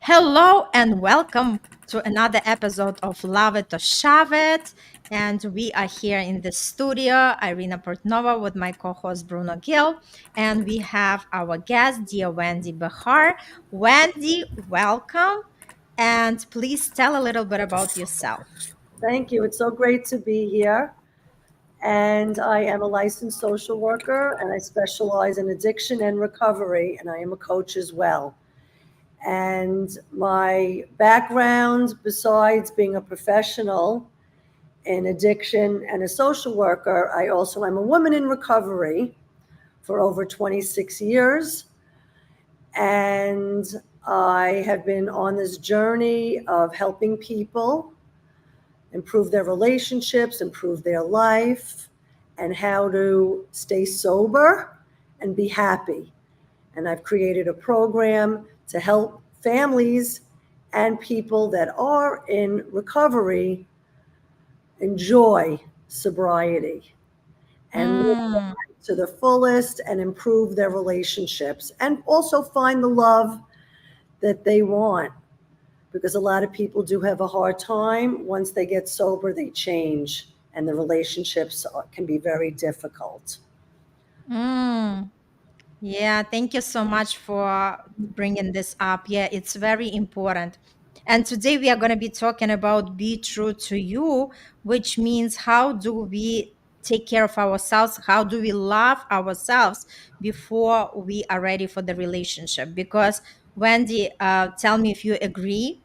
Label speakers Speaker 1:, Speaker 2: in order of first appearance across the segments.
Speaker 1: Hello and welcome to another episode of Love It or Shove It. And we are here in the studio, Irina Portnova with my co-host Bruno Gill. And we have our guest, dear Wendy Behar. Wendy, welcome. And please tell a little bit about yourself.
Speaker 2: Thank you. It's so great to be here. And I am a licensed social worker and I specialize in addiction and recovery, and I am a coach as well. And my background, besides being a professional in addiction and a social worker, I also am a woman in recovery for over 26 years. And I have been on this journey of helping people improve their relationships, improve their life, and how to stay sober and be happy. And I've created a program to help families and people that are in recovery enjoy sobriety and live
Speaker 1: Mm,
Speaker 2: to the fullest and improve their relationships and also find the love that they want, because a lot of people do have a hard time. Once they get sober, they change, and the relationships can be very difficult.
Speaker 1: mm. Yeah, thank you so much for bringing this up. Yeah, it's very important. And today we are going to be talking about be true to you, which means how do we take care of ourselves? How do we love ourselves before we are ready for the relationship? Because Wendy, tell me if you agree.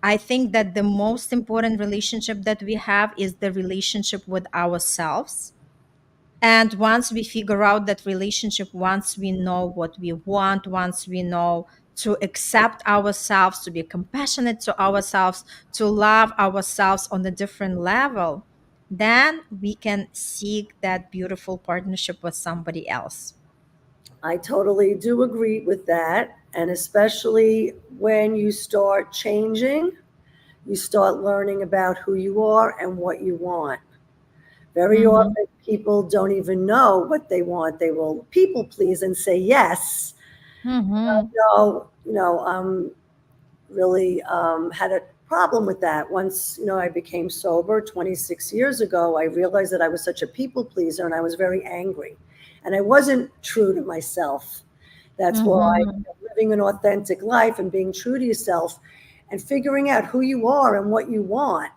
Speaker 1: I think that the most important relationship that we have is the relationship with ourselves, and once we figure out that relationship, once we know what we want, once we know to accept ourselves, to be compassionate to ourselves, to love ourselves on a different level, then we can seek that beautiful partnership with somebody else.
Speaker 2: I totally do agree with that. And especially when you start changing, you start learning about who you are and what you want. Very
Speaker 1: Mm-hmm.
Speaker 2: often, people don't even know what they want. They will people please and say yes.
Speaker 1: Mm-hmm.
Speaker 2: No, really had a problem with that. Once, I became sober 26 years ago, I realized that I was such a people pleaser and I was very angry. And I wasn't true to myself. That's why
Speaker 1: Mm-hmm.
Speaker 2: living an authentic life and being true to yourself and figuring out who you are and what you want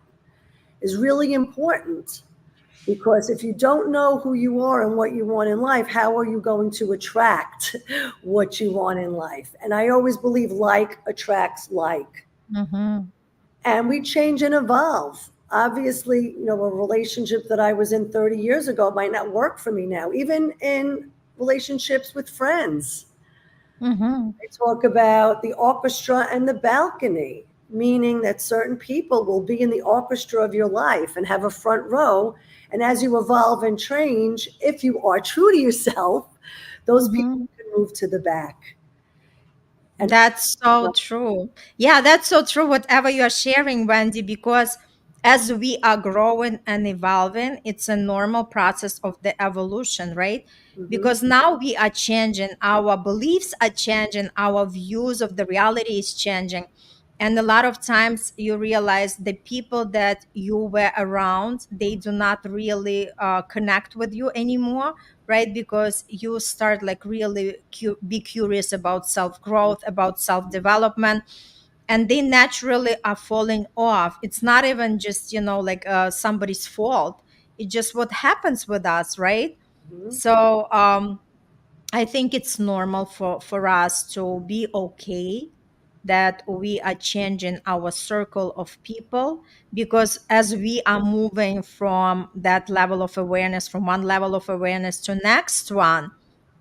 Speaker 2: is really important. Because if you don't know who you are and what you want in life, how are you going to attract what you want in life? And I always believe like attracts like.
Speaker 1: Mm-hmm.
Speaker 2: And we change and evolve. Obviously, a relationship that I was in 30 years ago might not work for me now, even in relationships with friends.
Speaker 1: Mm-hmm.
Speaker 2: I talk about the orchestra and the balcony, meaning that certain people will be in the orchestra of your life and have a front row. And as you evolve and change, if you are true to yourself, those people
Speaker 1: Mm-hmm.
Speaker 2: can move to the back. And
Speaker 1: That's so true. Yeah, that's so true, whatever you are sharing, Wendy, because as we are growing and evolving, it's a normal process of the evolution, right?
Speaker 2: Mhm.
Speaker 1: Because now we are changing, our beliefs are changing, our views of the reality is changing. And a lot of times you realize the people that you were around, they do not really connect with you anymore, right? Because you start like really be curious about self growth, about self development, and they naturally are falling off. It's not even just like somebody's fault. It's just what happens with us, right?
Speaker 2: Mhm.
Speaker 1: So I think it's normal for us to be okay that we are changing our circle of people, because as we are moving from that level of awareness, from one level of awareness to next one,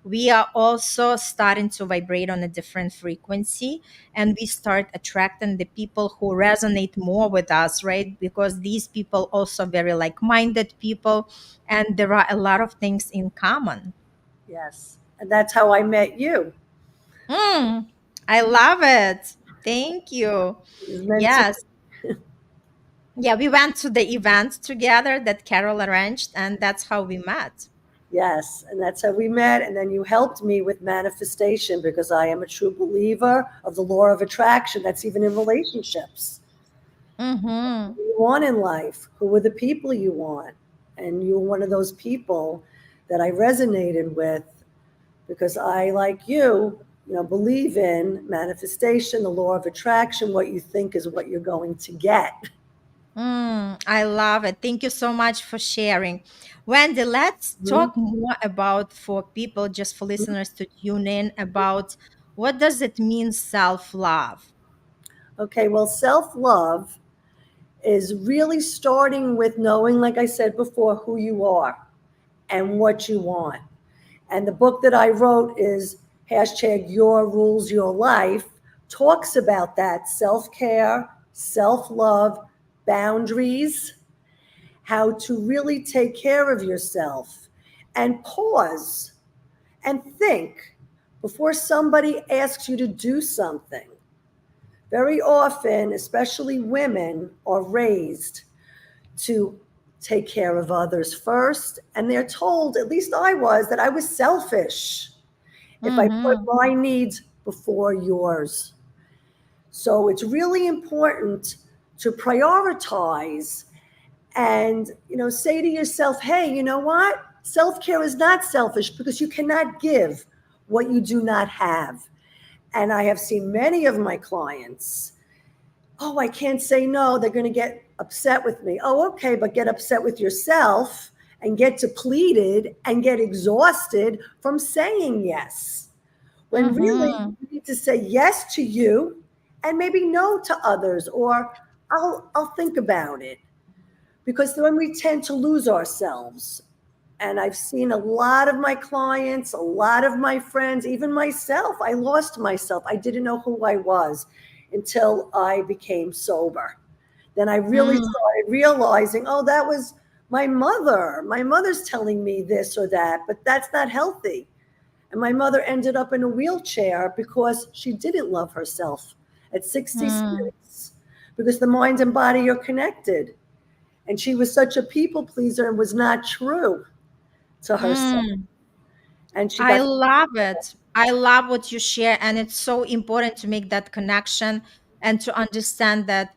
Speaker 1: we are also starting to vibrate on a different frequency, and we start attracting the people who resonate more with us, right? Because these people also very like-minded people, and there are a lot of things in common.
Speaker 2: Yes. And that's how I met you.
Speaker 1: Mm, I love it. Thank you.
Speaker 2: It was meant to.
Speaker 1: Yes. Yeah, we went to the event together that Carol arranged, and that's how we met.
Speaker 2: Yes, and that's how we met. And then you helped me with manifestation because I am a true believer of the law of attraction. That's even in relationships.
Speaker 1: Mm-hmm.
Speaker 2: What do you want in life? Who are the people you want? And you were one of those people that I resonated with because I, like you, believe in manifestation, the law of attraction. What you think is what you're going to get.
Speaker 1: I love it. Thank you so much for sharing. Wendy, let's
Speaker 2: Mhm.
Speaker 1: talk more about for people, just for listeners to tune in about what does it mean self-love?
Speaker 2: Okay, well, self love is really starting with knowing, like I said before, who you are and what you want. And the book that I wrote is hashtag Your Rules, Your Life, talks about that self care, self love, boundaries, how to really take care of yourself and pause and think before somebody asks you to do something. Very often, especially women, are raised to take care of others first. And they're told, at least I was, that I was selfish if I put
Speaker 1: Mm-hmm.
Speaker 2: my needs before yours. So it's really important to prioritize and say to yourself, hey, you know what? Self-care is not selfish because you cannot give what you do not have. And I have seen many of my clients, oh, I can't say no. They're going to get upset with me. Oh, okay, but get upset with yourself and get depleted and get exhausted from saying yes. When really
Speaker 1: Mm-hmm.
Speaker 2: you need to say yes to you and maybe no to others, or I'll think about it. Because then we tend to lose ourselves. And I've seen a lot of my clients, a lot of my friends, even myself. I lost myself. I didn't know who I was until I became sober. Then I really
Speaker 1: Mm,
Speaker 2: started realizing, oh, that was my mother. My mother's telling me this or that, but that's not healthy. And my mother ended up in a wheelchair because she didn't love herself at
Speaker 1: mm,
Speaker 2: 66, because the mind and body are connected. And she was such a people pleaser and was not true to herself.
Speaker 1: mm.
Speaker 2: And she
Speaker 1: I
Speaker 2: got,
Speaker 1: love it. I love what you share. And it's so important to make that connection and to understand that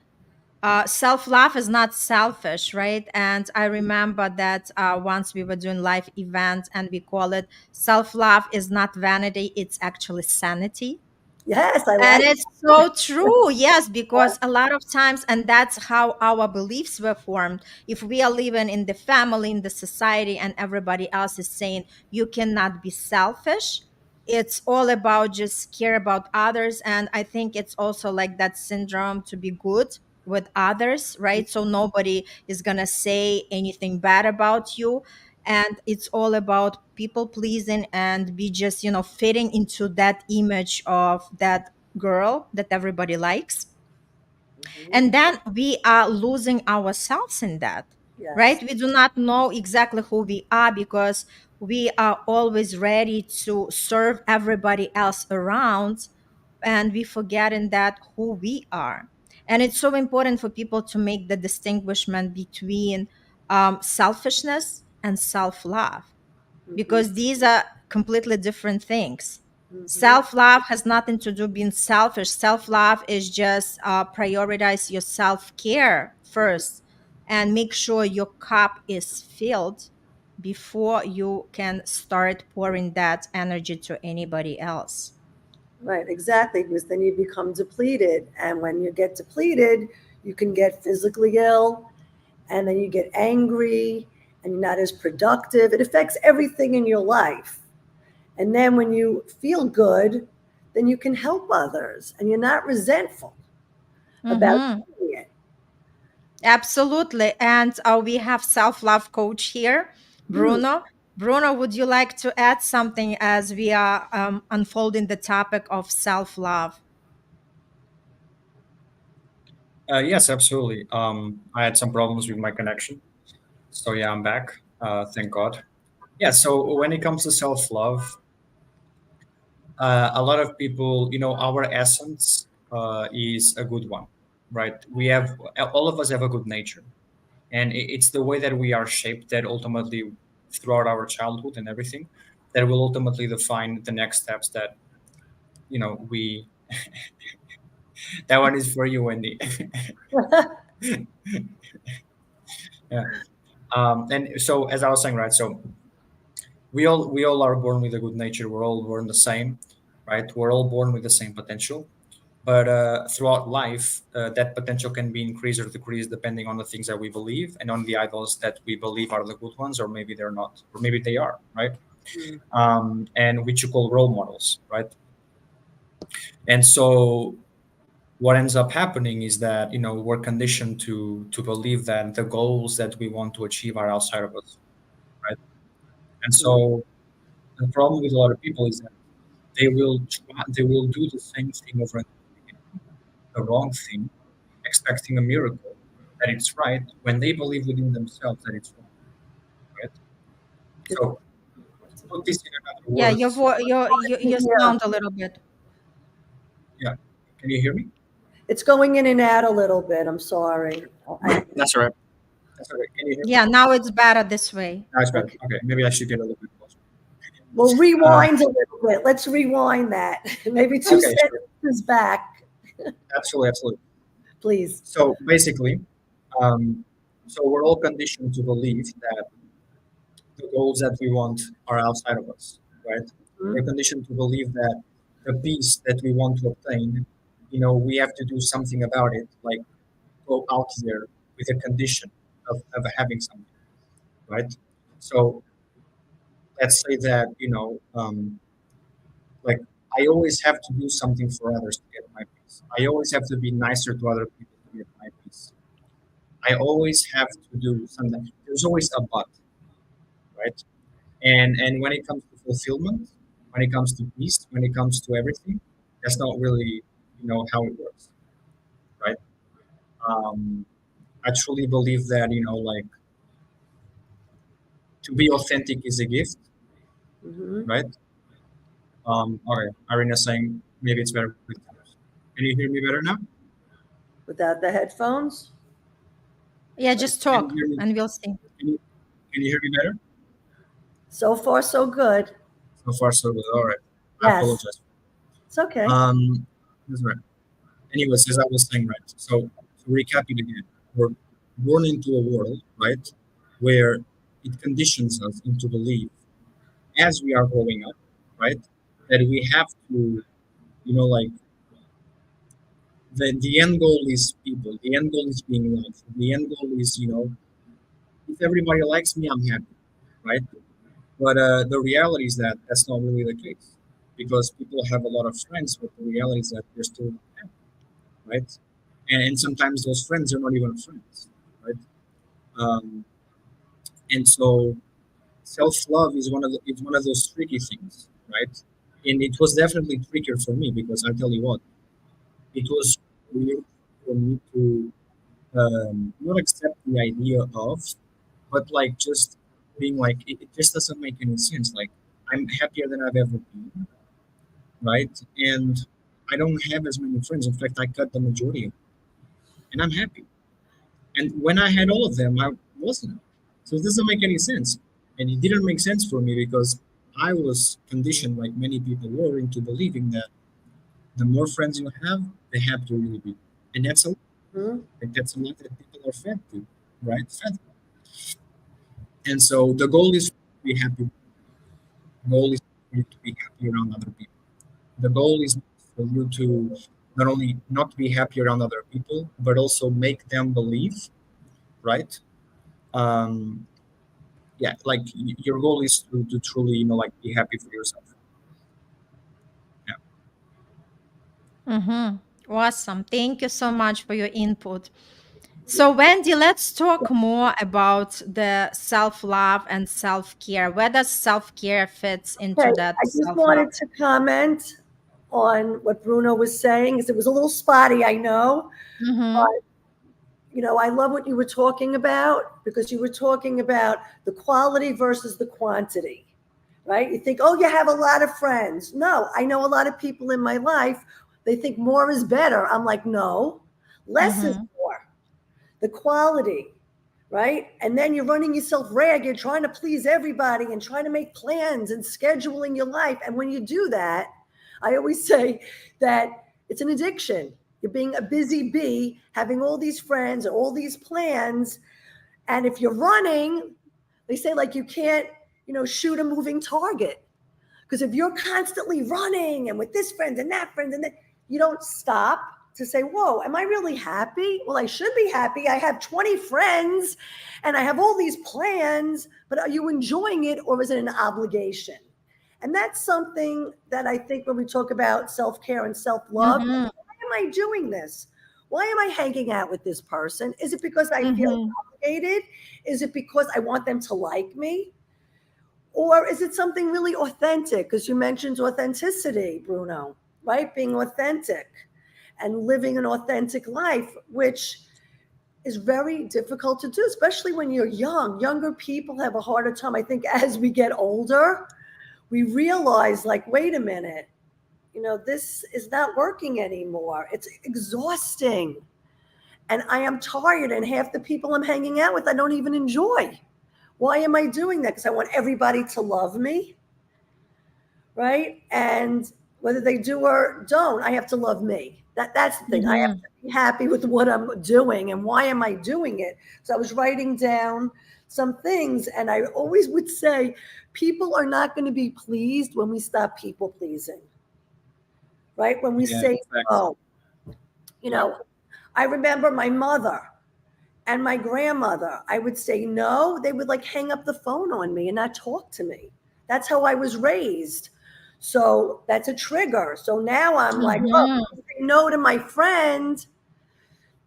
Speaker 1: self love is not selfish, right? And I remember that once we were doing live event and we call it self love is not vanity, it's actually sanity.
Speaker 2: yes, I
Speaker 1: And
Speaker 2: like
Speaker 1: it's so true, yes, because a lot of times, and that's how our beliefs were formed. If we are living in the family, in the society, and everybody else is saying you cannot be selfish, it's all about just care about others. And I think it's also like that syndrome to be good with others, right? So nobody is going to say anything bad about you. And it's all about people pleasing and be just, fitting into that image of that girl that everybody likes.
Speaker 2: Mhm.
Speaker 1: And then we are losing ourselves in that, right?
Speaker 2: Yes,
Speaker 1: We do not know exactly who we are because we are always ready to serve everybody else around, and we forgetting that who we are. And it's so important for people to make the distinguishment between selfishness and self-love,
Speaker 2: hmm
Speaker 1: because these are completely different things.
Speaker 2: hmm
Speaker 1: Self-love has nothing to do being selfish. Self-love is just prioritize your self-care first and make sure your cup is filled before you can start pouring that energy to anybody else.
Speaker 2: right, exactly. Because then you become depleted. And when you get depleted, you can get physically ill, and then you get angry and you're not as productive. It affects everything in your life. And then when you feel good, then you can help others and you're not resentful about
Speaker 1: Mm-hmm.
Speaker 2: doing it.
Speaker 1: Absolutely. And we have self-love coach here,
Speaker 2: Hmm.
Speaker 1: Bruno. Bruno, would you like to add something as we are unfolding the topic of self-love?
Speaker 3: Yes, absolutely. I had some problems with my connection. So yeah, I'm back. Thank God. Yeah, so when it comes to self-love, a lot of people, our essence is a good one, right? All of us have a good nature. And it's the way that we are shaped that ultimately throughout our childhood and everything, that will ultimately define the next steps that we. That one is for you, Wendy. Yeah. And so, as I was saying, right? So we all are born with a good nature. We're all born the same, right? We're all born with the same potential. But throughout life, that potential can be increased or decreased depending on the things that we believe and on the idols that we believe are the good ones, or maybe they're not, or maybe they are, right?
Speaker 2: Mm.
Speaker 3: And which you call role models, right? And so what ends up happening is that we're conditioned to believe that the goals that we want to achieve are outside of us, right? And
Speaker 2: Mm.
Speaker 3: so the problem with a lot of people is that they will do the same thing over and over again, the wrong thing, expecting a miracle that it's right when they believe within themselves that it's wrong, right? So to put this in another
Speaker 1: Yeah,
Speaker 3: words,
Speaker 1: you
Speaker 2: Yeah,
Speaker 1: sound a little bit.
Speaker 3: yeah, can you hear me?
Speaker 2: it's going in and out a little bit. I'm sorry.
Speaker 3: That's all right. That's all right. Can you hear me?
Speaker 1: Yeah, now it's better this way.
Speaker 3: That's better.
Speaker 2: Okay.
Speaker 3: Okay, maybe I should get a little bit closer.
Speaker 2: Well,
Speaker 3: Uh,
Speaker 2: rewind a little bit. Let's rewind that. Maybe two
Speaker 3: okay, sure.
Speaker 2: sentences back,
Speaker 3: Absolutely, absolutely.
Speaker 2: please.
Speaker 3: So basically, um, so we're all conditioned to believe that the goals that we want are outside of us, right? We're
Speaker 2: Mhm.
Speaker 3: conditioned to believe that the peace that we want to obtain, we have to do something about it, like go out there with a condition of having something, right? So let's say that, like I always have to do something for others to get my peace. I always have to be nicer to other people to get my peace. I always have to do something. There's always a but, right? And when it comes to fulfillment, when it comes to peace, when it comes to everything, that's not really how it works, right? Um, I truly believe that like to be authentic is a gift,
Speaker 2: Hmm.
Speaker 3: right? Okay, Irina saying maybe it's better with cameras. Can you hear me better now?
Speaker 2: Without the headphones.
Speaker 1: Yeah,
Speaker 3: Can
Speaker 1: just
Speaker 3: you
Speaker 1: talk
Speaker 3: hear me?
Speaker 1: and we'll see.
Speaker 3: Can you, can you hear me better?
Speaker 2: So far, so good.
Speaker 3: So far, so good. All right. I
Speaker 2: Yes,
Speaker 3: apologize.
Speaker 2: it's okay.
Speaker 3: That's right. Anyways, as I was saying, right. So to recap it again, we're born into a world, right, where it conditions us into belief as we are growing up, right, that we have to, like the end goal is people. The end goal is being loved. The end goal is, if everybody likes me, I'm happy, right? But the reality is that that's not really the case because people have a lot of friends, but the reality is that they're still not happy, right? And sometimes those friends are not even friends, right? Um, and so self-love is one of those tricky things, right? And it was definitely trickier for me because I tell you what, it was weird for me to not accept the idea of, but like just being like it just doesn't make any sense. Like I'm happier than I've ever been, right? And I don't have as many friends. In fact, I cut the majority of them, and I'm happy. And when I had all of them, I wasn't. So it doesn't make any sense. And it didn't make sense for me because I was conditioned, like many people were, into believing that the more friends you have, the happier you'll be. And that's a
Speaker 2: Hmm.
Speaker 3: like that's a lot that people are fed to, right? Fed. And so the goal is to be happy. The goal is for you to be happy around other people. The goal is for you to not only not be happy around other people, but also make them believe, right? Um, yeah, like your goal is to truly like be happy for yourself. Yeah.
Speaker 1: Mm-hmm. Awesome. Thank you so much for your input. So, Wendy, let's talk more about the self love and self care. Where does self care fits
Speaker 2: Okay,
Speaker 1: into that
Speaker 2: I just
Speaker 1: self love?
Speaker 2: wanted to comment on what Bruno was saying, because it was a little spotty, I know.
Speaker 1: Mm-hmm.
Speaker 2: But, I love what you were talking about because you were talking about the quality versus the quantity, right? You think, oh, you have a lot of friends. No, I know a lot of people in my life, they think more is better. I'm like, no, less is
Speaker 1: Mm-hmm.
Speaker 2: more. The quality, right? And then you're running yourself ragged, trying to please everybody and trying to make plans and scheduling your life. And when you do that, I always say that it's an addiction. You're being a busy bee, having all these friends, all these plans. And if you're running, they say like you can't, shoot a moving target. Because if you're constantly running and with this friend and that, you don't stop to say, whoa, am I really happy? Well, I should be happy. I have 20 friends and I have all these plans, but are you enjoying it or is it an obligation? And that's something that I think when we talk about self-care and self-love, why
Speaker 1: Mm-hmm.
Speaker 2: am I doing this? Why am I hanging out with this person? Is it because I feel
Speaker 1: Mm-hmm.
Speaker 2: obligated? Is it because I want them to like me? Or is it something really authentic? Because you mentioned authenticity, Bruno, right? Being authentic and living an authentic life, which is very difficult to do, especially when you're young. Younger people have a harder time. I think as we get older, we realize, like, wait a minute, this is not working anymore. It's exhausting. And I am tired, and half the people I'm hanging out with, I don't even enjoy. Why am I doing that? Because I want everybody to love me, right? And whether they do or don't, I have to love me. That's the thing. I have
Speaker 1: Mm-hmm.
Speaker 2: to be happy with what I'm doing and why am I doing it? So I was writing down some things, and I always would say, people are not going to be pleased when we stop people pleasing, right? When we
Speaker 3: Yeah,
Speaker 2: say
Speaker 3: exactly.
Speaker 2: no. You know, I remember my mother and my grandmother. I would say no, they would like hang up the phone on me and not talk to me. That's how I was raised. So that's a trigger. So now I'm like, oh,
Speaker 1: Mm-hmm.
Speaker 2: if I say no to my friend,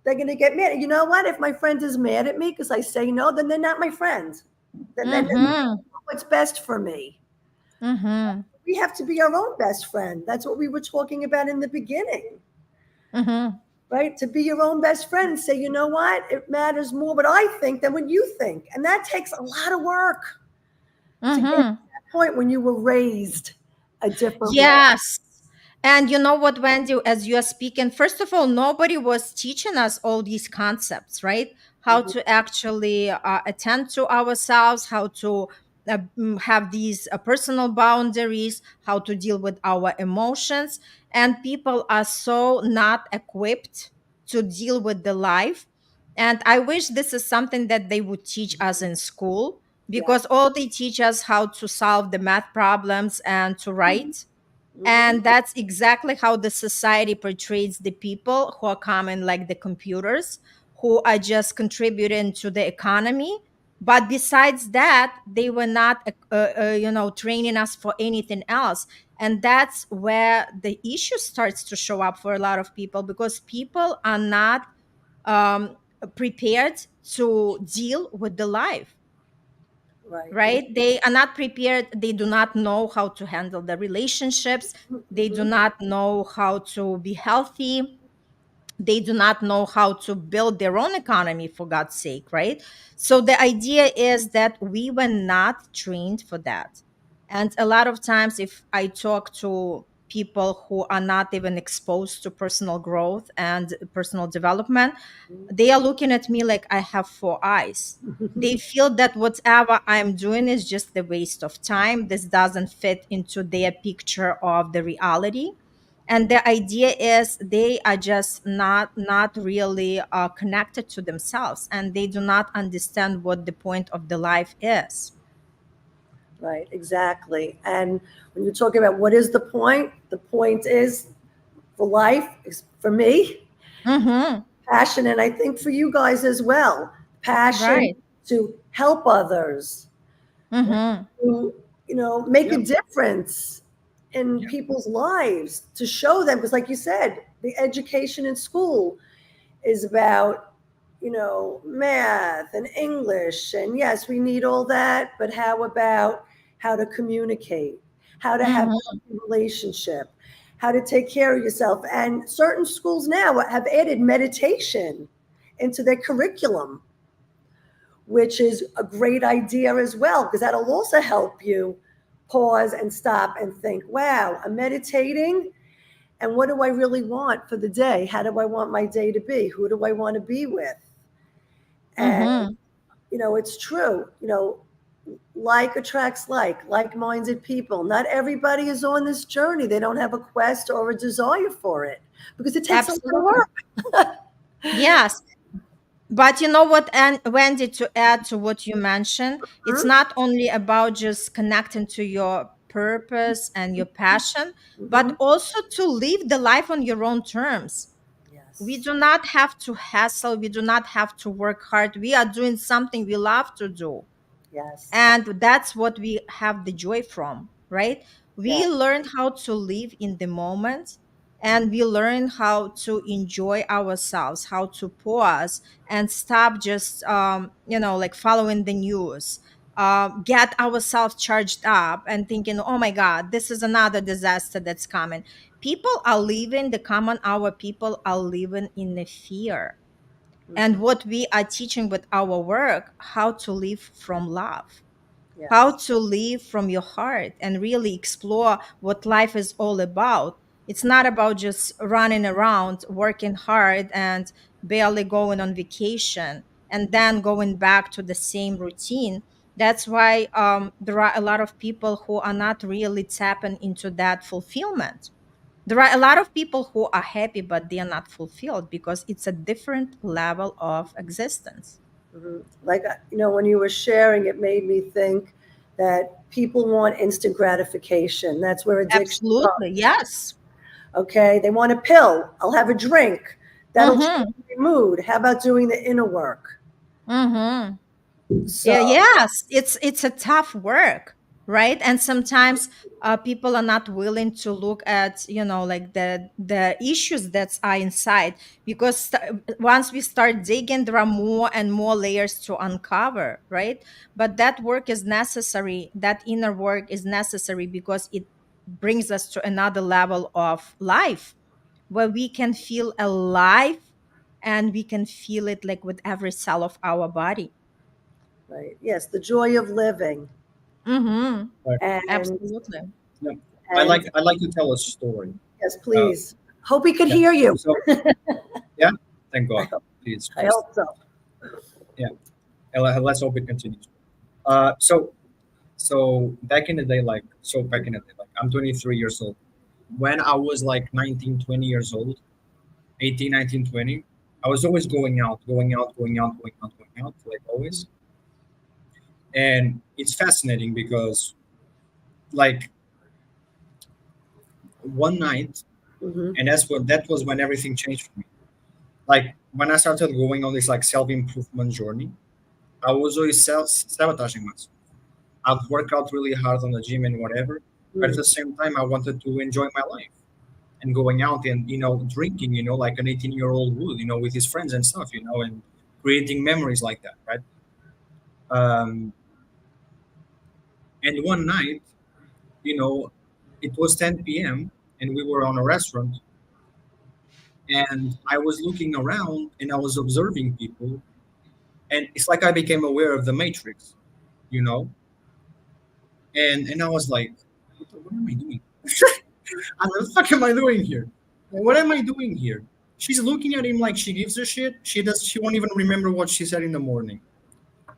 Speaker 2: they're going to get mad. And you know what? If my friend is mad at me because I say no, then they're not my friend. Then they know
Speaker 1: Mm-hmm.
Speaker 2: what's best for me.
Speaker 1: Mm-hmm.
Speaker 2: We have to be our own best friend. That's what we were talking about in the beginning,
Speaker 1: Mm-hmm.
Speaker 2: right? To be your own best friend and say, you know what? It matters more what I think than what you think. And that takes a lot of work to get to
Speaker 1: Mm-hmm.
Speaker 2: that point when you were raised a different way.
Speaker 1: Yes. And you know what, Wendy, as you are speaking, first of all, nobody was teaching us all these concepts, right? How
Speaker 2: Mhm,
Speaker 1: to actually attend to ourselves, how to have these personal boundaries, how to deal with our emotions. And people are so not equipped to deal with the life. And I wish this is something that they would teach us in school,
Speaker 2: yeah.
Speaker 1: because all they teach us how to solve the math problems and to write,
Speaker 2: Mhm,
Speaker 1: and that's exactly how the society portrays the people who are coming, like the computers, who are just contributing to the economy. But besides that, they were not, training us for anything else. And that's where the issue starts to show up for a lot of people, because people are not um, prepared to deal with the life,
Speaker 2: right.
Speaker 1: right? They are not prepared. They do not know how to handle the relationships. They do
Speaker 2: Mhm,
Speaker 1: not know how to be healthy. They do not know how to build their own economy, for God's sake, right? So the idea is that we were not trained for that. And a lot of times, if I talk to people who are not even exposed to personal growth and personal development, they are looking at me like I have four eyes. They
Speaker 2: mhm.
Speaker 1: feel that whatever I'm doing is just a waste of time. This doesn't fit into their picture of the reality. And the idea is they are just not really connected to themselves, and they do not understand what the point of the life is.
Speaker 2: Right, exactly. And when you talk about what is the point is for life, is for me,
Speaker 1: Mm-hmm.
Speaker 2: passion, and I think for you guys as well, passion
Speaker 1: Right.
Speaker 2: to help others,
Speaker 1: Mm-hmm.
Speaker 2: to, make a
Speaker 3: Yeah.
Speaker 2: difference in
Speaker 3: Yeah.
Speaker 2: people's lives, to show them, because like you said, the education in school is about, math and English. And yes, we need all that, but how about how to communicate, how to have
Speaker 1: Mm-hmm.
Speaker 2: a relationship, how to take care of yourself? And certain schools now have added meditation into their curriculum, which is a great idea as well, because that'll also help you pause and stop and think, wow, I'm meditating. And what do I really want for the day? How do I want my day to be? Who do I want to be with? And
Speaker 1: Mm-hmm.
Speaker 2: it's true. Like attracts like-minded people. Not everybody is on this journey. They don't have a quest or a desire for it because it takes a lot of
Speaker 1: Absolutely.
Speaker 2: work.
Speaker 1: Yes. But you know what, and Wendy, to add to what you mentioned, it's
Speaker 2: Mhm.
Speaker 1: not only about just connecting to your purpose and your passion, but
Speaker 2: Mhm.
Speaker 1: also to live the life on your own terms. We
Speaker 2: Yes.
Speaker 1: do not have to hassle, we do not have to work hard. We are doing something we love to do,
Speaker 2: Yes.
Speaker 1: and that's what we have the joy from, right?
Speaker 2: Yeah.
Speaker 1: We learn how to live in the moment, and we learn how to enjoy ourselves, how to pause and stop just like following the news, get ourselves charged up and thinking, oh my god, this is another disaster that's coming. People are living, the common our people are living in the fear. And
Speaker 2: Mhm.
Speaker 1: what we are teaching with our work, how to live from love, how
Speaker 2: Yes.
Speaker 1: to live from your heart and really explore what life is all about. It's not about just running around, working hard, and barely going on vacation and then going back to the same routine. That's why there are a lot of people who are not really tapping into that fulfillment. There are a lot of people who are happy, but they are not fulfilled because it's a different level of existence.
Speaker 2: Like, when you were sharing, it made me think that people want instant gratification. That's where addiction
Speaker 1: Absolutely.
Speaker 2: comes.
Speaker 1: Yes.
Speaker 2: Okay. They want a pill. I'll have a drink. That'll change
Speaker 1: Mm-hmm.
Speaker 2: my mood. How about doing the inner work?
Speaker 1: Mm-hmm.
Speaker 2: So,
Speaker 1: Yeah, yes, it's a tough work, right? And sometimes people are not willing to look at like the issues that are inside, because once we start digging, there are more and more layers to uncover, right? But that work is necessary. That inner work is necessary because it brings us to another level of life where we can feel alive, and we can feel it like with every cell of our body.
Speaker 2: right. Yes, the joy of living.
Speaker 1: Mm-hmm.
Speaker 3: Right.
Speaker 2: And,
Speaker 1: Absolutely.
Speaker 3: Yeah.
Speaker 2: and
Speaker 3: I like to tell a story.
Speaker 2: yes,
Speaker 3: Uh,
Speaker 2: please. Hope we could
Speaker 3: yeah.
Speaker 2: hear you.
Speaker 3: So yeah, thank
Speaker 2: I
Speaker 3: God.
Speaker 2: hope,
Speaker 3: Please
Speaker 2: I
Speaker 3: just
Speaker 2: hope so.
Speaker 3: yeah. Let's hope it continues. So back in the day, like I'm 23 years old. When I was like 19, 20 years old, 18, 19, 20, I was always going out, going out, going out, going out, going out, like always. And it's fascinating because like one night,
Speaker 2: Hmm.
Speaker 3: and that was when everything changed for me. Like when I started going on this like self improvement journey, I was always self sabotaging myself. I'd work out really hard on the gym and whatever, but at the same time, I wanted to enjoy my life and going out and drinking, like an 18-year-old would, with his friends and stuff, and creating memories like that, right? Um, and one night, you know, it was 10 p.m. and we were on a restaurant, and I was looking around and I was observing people, and it's like I became aware of the Matrix, you know, and I was like, what am I doing? And what the fuck am I doing here? What am I doing here? She's looking at him like she gives a shit. She won't even remember what she said in the morning.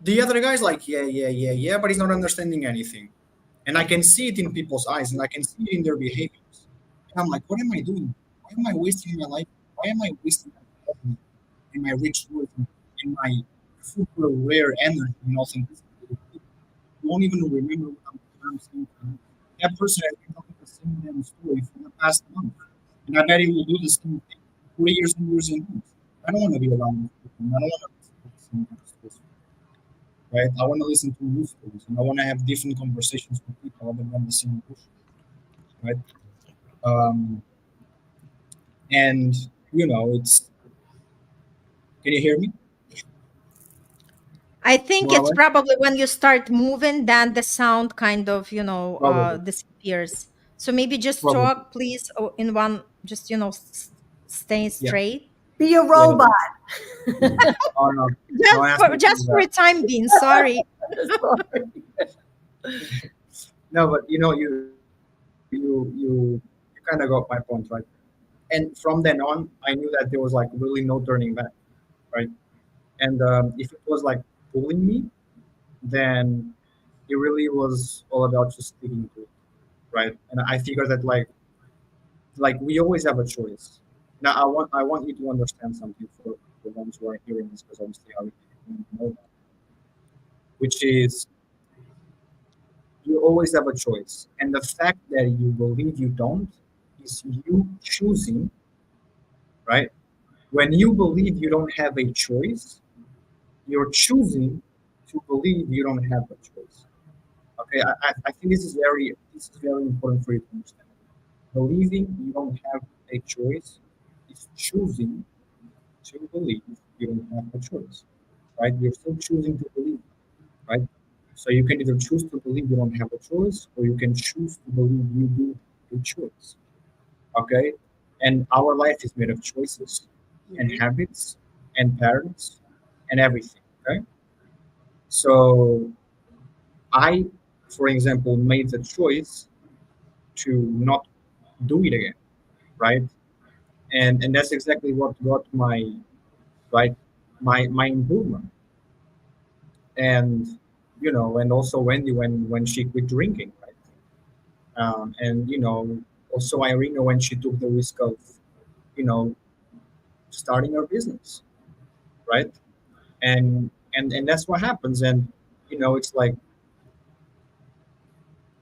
Speaker 3: The other guy's like, yeah, yeah, yeah, yeah, but he's not understanding anything. And I can see it in people's eyes and I can see it in their behaviors. And I'm like, what am I doing? Why am I wasting my life? Why am I wasting my time in my rich work, in my super rare energy and authenticity? You won't even remember what I'm saying. That person has been telling the same damn story for the past month. And I bet he will do the same thing for years and years and years. I don't want to be around these people. I don't want to listen to the same kind of stories, right? I want to listen to new stories and I want to have different conversations with people other than the same bullshit, right? Um, and, it's, can you hear me?
Speaker 1: I think
Speaker 3: More or
Speaker 1: it's
Speaker 3: less?
Speaker 1: probably when you start moving, then the sound kind of,
Speaker 3: Probably.
Speaker 1: disappears. So maybe just
Speaker 3: Probably.
Speaker 1: talk, please, in one, just, stay
Speaker 3: Yeah.
Speaker 1: straight.
Speaker 2: Be a
Speaker 3: Yeah.
Speaker 2: robot.
Speaker 3: Oh, no. Don't
Speaker 1: Just
Speaker 3: ask
Speaker 1: for,
Speaker 3: me to do
Speaker 1: just for
Speaker 3: that.
Speaker 1: a time being, sorry.
Speaker 2: Sorry.
Speaker 3: No, but you kind of got my point, right? And from then on, I knew that there was like really no turning back, right? And if it was like pulling me, then it really was all about just sticking to it, right? And I figured that like we always have a choice. Now I want you to understand something for the ones who are hearing this, because obviously I don't know that, which is you always have a choice. And the fact that you believe you don't is you choosing, right? When you believe you don't have a choice, you're choosing to believe you don't have a choice. Okay, I think this is very important for you to understand. Believing you don't have a choice is choosing to believe you don't have a choice, right? You're still choosing to believe, right? So you can either choose to believe you don't have a choice, or you can choose to believe you do have a choice. Okay, and our life is made of choices and
Speaker 2: Mhm.
Speaker 3: habits and patterns and everything. Okay, so I, for example, made the choice to not do it again, right? And that's exactly what got my right my improvement. And and also Wendy when she quit drinking, right? And also Irina when she took the risk of you know starting her business, right? And that's what happens. And it's like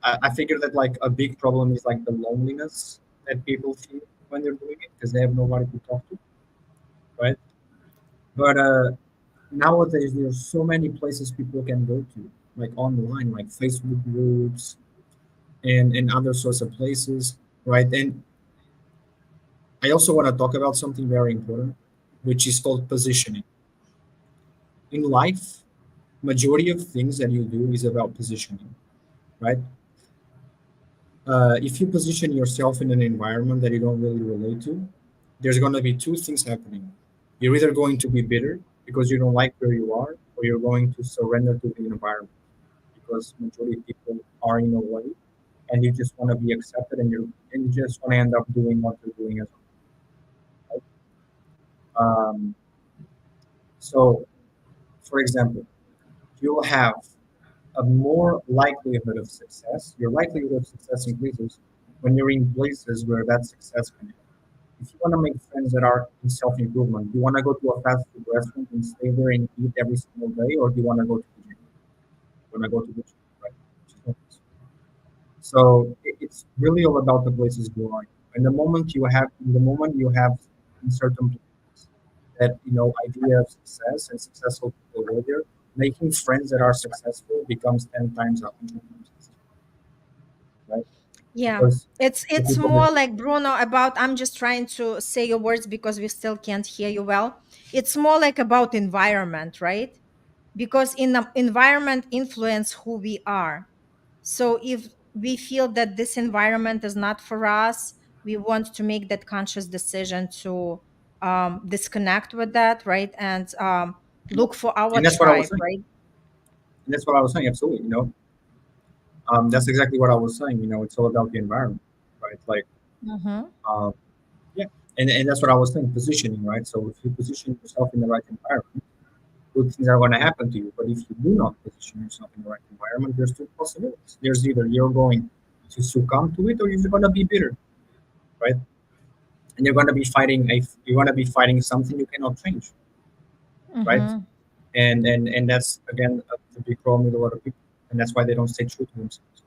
Speaker 3: I figure that like a big problem is like the loneliness that people feel when they're doing it because they have nobody to talk to, right? But nowadays there's so many places people can go to, like online, like Facebook groups and other sorts of places, right? And I also want to talk about something very important, which is called positioning. In life, majority of things that you do is about positioning, right? If you position yourself in an environment that you don't really relate to, there's going to be two things happening. You're either going to be bitter because you don't like where you are, or you're going to surrender to the environment because majority of people are in a way, and you just want to be accepted, and you just want to end up doing what you're doing as well. Right? So, for example, you'll have a more likelihood of success. Your likelihood of success increases when you're in places where that success can happen. If you want to make friends that are in self improvement, do you want to go to a fast food restaurant and stay there and eat every single day, or do you want to go to the gym? You want to go to the gym, right? Which is no place. So it's really all about the places you are. And the moment you have in certain places that idea of success and successful people go there, making friends that are successful becomes 10 times, 100 times easier, right?
Speaker 1: Yeah.
Speaker 3: Because the
Speaker 1: It's
Speaker 3: people that
Speaker 1: more like Bruno about I'm just trying to say your words because we still can't hear you well. It's more like about environment, right? Because in the environment influence who we are. So if we feel that this environment is not for us, we want to make that conscious decision to disconnect with that, right? And look for our
Speaker 3: and that's what I was
Speaker 1: tribe,
Speaker 3: saying.
Speaker 1: right?
Speaker 3: And that's what I was saying. Absolutely, that's exactly what I was saying. It's all about the environment, right? Like,
Speaker 1: Mm-hmm.
Speaker 3: uh, yeah, and that's what I was saying. Positioning, right? So if you position yourself in the right environment, good things are going to happen to you. But if you do not position yourself in the right environment, there's two possibilities. There's either you're going to succumb to it, or you're going to be bitter, right? And you're going to be fighting something you cannot change, right?
Speaker 1: Mm-hmm.
Speaker 3: And that's again the big problem with a lot of people, and that's why they don't stay true to themselves.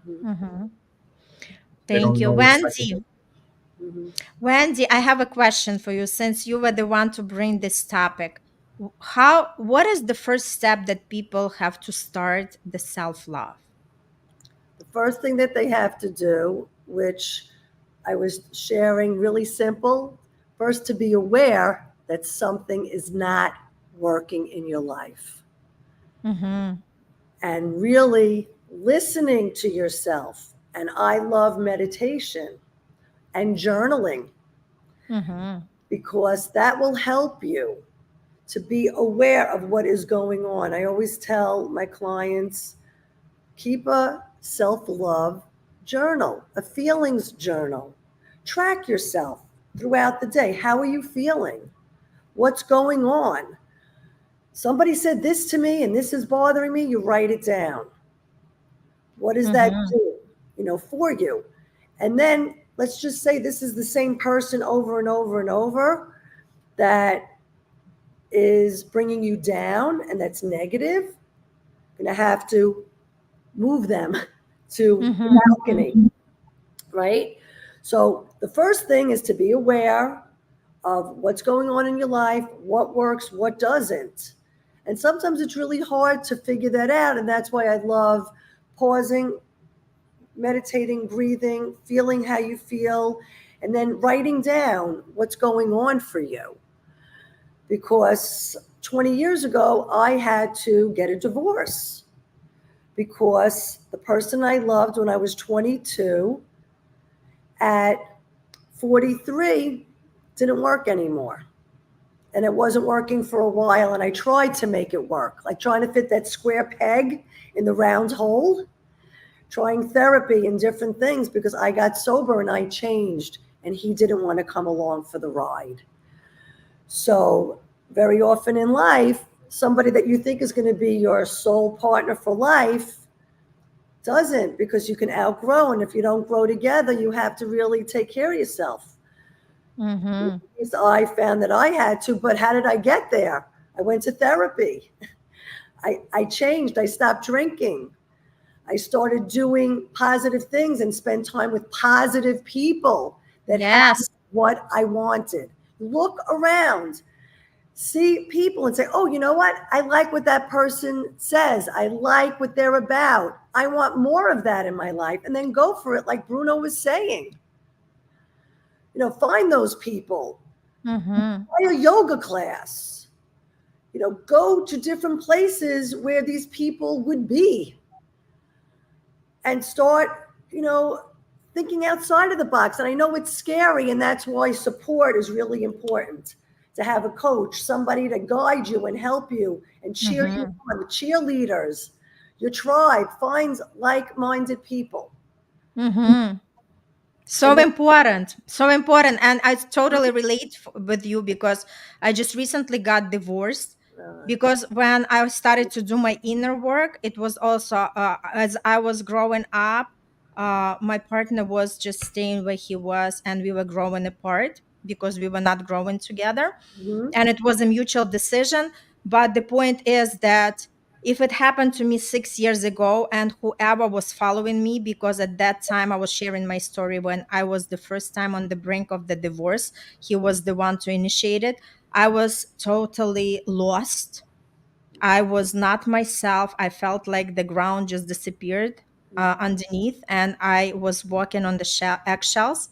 Speaker 2: Mhm.
Speaker 1: Mm-hmm.
Speaker 3: They
Speaker 1: Thank
Speaker 3: don't
Speaker 1: you,
Speaker 3: know which side to
Speaker 1: Wendy.
Speaker 3: take.
Speaker 2: Mhm.
Speaker 1: Wendy, I have a question for you since you were the one to bring this topic. What is the first step that people have to start the self-love?
Speaker 2: The first thing that they have to do, which I was sharing, really simple, first to be aware that something is not working in your life
Speaker 1: Mm-hmm.
Speaker 2: and really listening to yourself. And I love meditation and journaling
Speaker 1: Mm-hmm.
Speaker 2: because that will help you to be aware of what is going on. I always tell my clients keep a self love journal, a feelings journal. Track yourself throughout the day. How are you feeling? What's going on? Somebody said this to me and this is bothering me, you write it down. What does that
Speaker 1: Mm-hmm.
Speaker 2: do, for you? And then let's just say this is the same person over and over and over that is bringing you down and that's negative. You're going to have to move them to the
Speaker 1: Mm-hmm.
Speaker 2: balcony, right? So the first thing is to be aware of what's going on in your life, what works, what doesn't. And sometimes it's really hard to figure that out. And that's why I love pausing, meditating, breathing, feeling how you feel, and then writing down what's going on for you. Because 20 years ago, I had to get a divorce because the person I loved when I was 22 at 43 didn't work anymore. And it wasn't working for a while. And I tried to make it work, like trying to fit that square peg in the round hole, trying therapy and different things because I got sober and I changed and he didn't want to come along for the ride. So very often in life, somebody that you think is going to be your soul partner for life doesn't, because you can outgrow. And if you don't grow together, you have to really take care of yourself.
Speaker 1: Mm-hmm.
Speaker 2: I found that I had to, but how did I get there? I went to therapy. I changed. I stopped drinking. I started doing positive things and spent time with positive people that had
Speaker 1: Yes.
Speaker 2: what I wanted. Look around, see people and say, oh, you know what? I like what that person says. I like what they're about. I want more of that in my life. And then go for it, like Bruno was saying. Find those people.
Speaker 1: Mm-hmm.
Speaker 2: Try a yoga class. Go to different places where these people would be and start, thinking outside of the box. And I know it's scary, and that's why support is really important. To have a coach, somebody to guide you and help you and cheer you
Speaker 1: Mm-hmm.
Speaker 2: on, the cheerleaders, your tribe, finds like-minded people.
Speaker 1: Mm-hmm. So
Speaker 2: And then,
Speaker 1: important, so important. And I totally relate with you because I just recently got divorced.
Speaker 2: uh,
Speaker 1: Because when I started to do my inner work, it was also as I was growing up, my partner was just staying where he was, and we were growing apart because we were not growing together.
Speaker 2: mhm,
Speaker 1: And it was a mutual decision. But the point is that if it happened to me 6 years ago, and whoever was following me, because at that time I was sharing my story when I was the first time on the brink of the divorce, he was the one to initiate it. I was totally lost. I was not myself. I felt like the ground just disappeared underneath, and I was walking on the eggshells.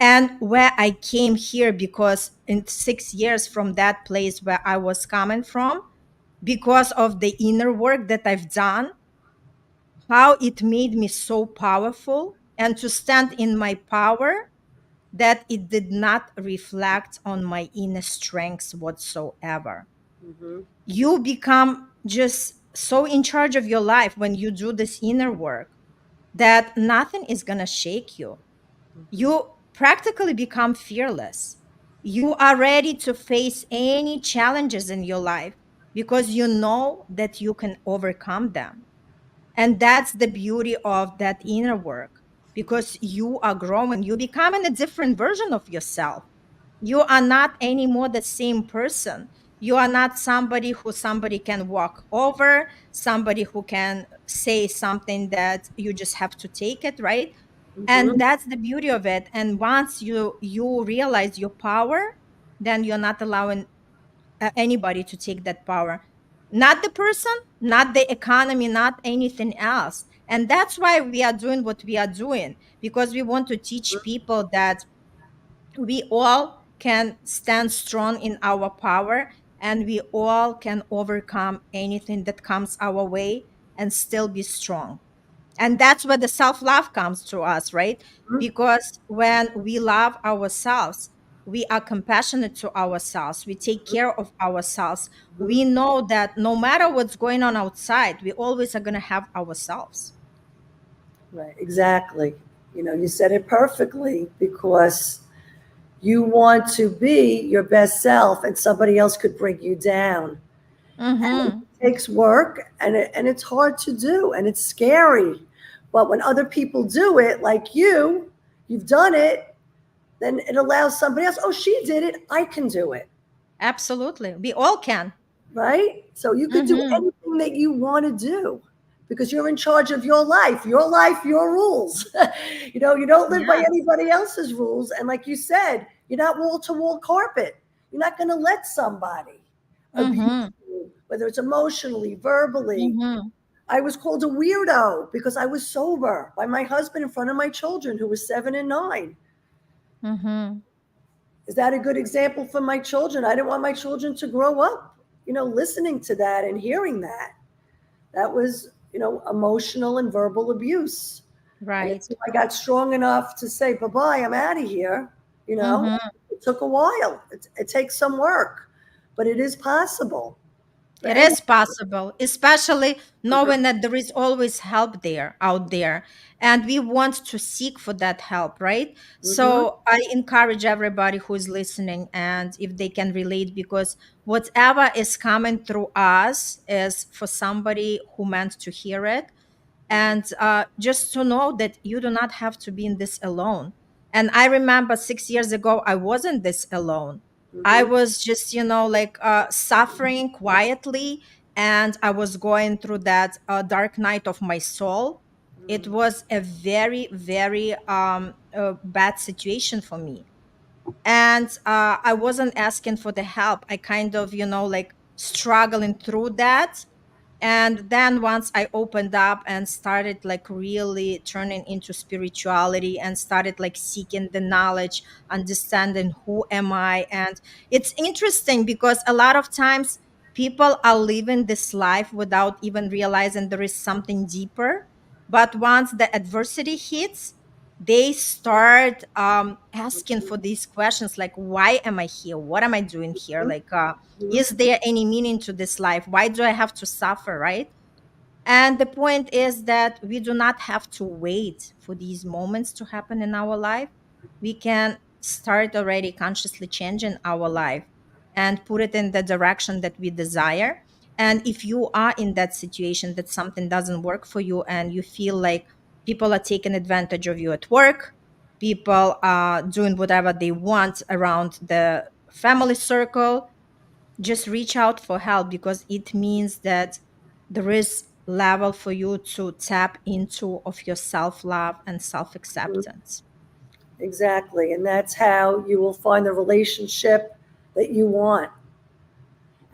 Speaker 1: And where I came here, because in 6 years from that place where I was coming from, because of the inner work that I've done, how it made me so powerful and to stand in my power, that it did not reflect on my inner strengths whatsoever.
Speaker 2: mhm,
Speaker 1: You become just so in charge of your life when you do this inner work, that nothing is going to shake you.
Speaker 2: mhm,
Speaker 1: You practically become fearless. You are ready to face any challenges in your life because you know that you can overcome them. And that's the beauty of that inner work, because you are growing, you becoming a different version of yourself. You are not anymore the same person. You are not somebody who somebody can walk over, somebody who can say something that you just have to take it, right? And
Speaker 2: mhm,
Speaker 1: that's the beauty of it. And once you realize your power, then you're not allowing anybody to take that power, not the person, not the economy, not anything else. And that's why we are doing what we are doing, because we want to teach people that we all can stand strong in our power, and we all can overcome anything that comes our way and still be strong. And that's where the self love comes to us, right?
Speaker 2: mhm,
Speaker 1: Because when we love ourselves, we are compassionate to ourselves, we take care of ourselves.
Speaker 2: mhm.
Speaker 1: We know that no matter what's going on outside, we always are going to have ourselves.
Speaker 2: Right, exactly. You said it perfectly, because you want to be your best self and somebody else could bring you down.
Speaker 1: Mm-hmm.
Speaker 2: It takes work, and it's hard to do, and it's scary. But when other people do it, like you've done it, then it allows somebody else, oh, she did it, I can do it.
Speaker 1: Absolutely. We all can.
Speaker 2: Right? So you could do
Speaker 1: Mm-hmm.
Speaker 2: anything that you want to do because you're in charge of your life, your rules. You don't live by
Speaker 1: Yes.
Speaker 2: anybody else's rules. And like you said, you're not wall to wall carpet. You're not going to let somebody abuse
Speaker 1: Mm-hmm.
Speaker 2: you, whether it's emotionally, verbally.
Speaker 1: Mm-hmm.
Speaker 2: I was called a weirdo because I was sober by my husband in front of my children who was 7 and 9.
Speaker 1: Mm-hmm.
Speaker 2: Is that a good example for my children? I didn't want my children to grow up, listening to that and hearing that. That was, emotional and verbal abuse. And
Speaker 1: Right.
Speaker 2: until I got strong enough to say, bye bye, I'm out of here,
Speaker 1: Mm-hmm.
Speaker 2: it took a while. It takes some work, but it is possible for
Speaker 1: It
Speaker 2: anyone.
Speaker 1: is possible, especially knowing that there is always help there out there. And we want to seek for that help, right?
Speaker 2: Hmm.
Speaker 1: So I encourage everybody who is listening and if they can relate, because whatever is coming through us is for somebody who meant to hear it. And just to know that you do not have to be in this alone. And I remember 6 years ago I wasn't this alone. I
Speaker 2: Hmm.
Speaker 1: was just like suffering quietly, and I was going through that dark night of my soul. It was a very very bad situation for me, and I wasn't asking for the help. I kind of like struggling through that. And then once I opened up and started like really turning into spirituality and started like seeking the knowledge, understanding who am I. And it's interesting because a lot of times people are living this life without even realizing there is something deeper. But once the adversity hits, they start asking for these questions like, why am I here? What am I doing here? Like, is there any meaning to this life? Why do I have to suffer? Right. And the point is that we do not have to wait for these moments to happen in our life. We can start already consciously changing our life and put it in the direction that we desire. And if you are in that situation that something doesn't work for you and you feel like people are taking advantage of you at work, people are doing whatever they want around the family circle, just reach out for help, because it means that there is level for you to tap into of your self-love and self-acceptance.
Speaker 2: Exactly. And that's how you will find the relationship that you want.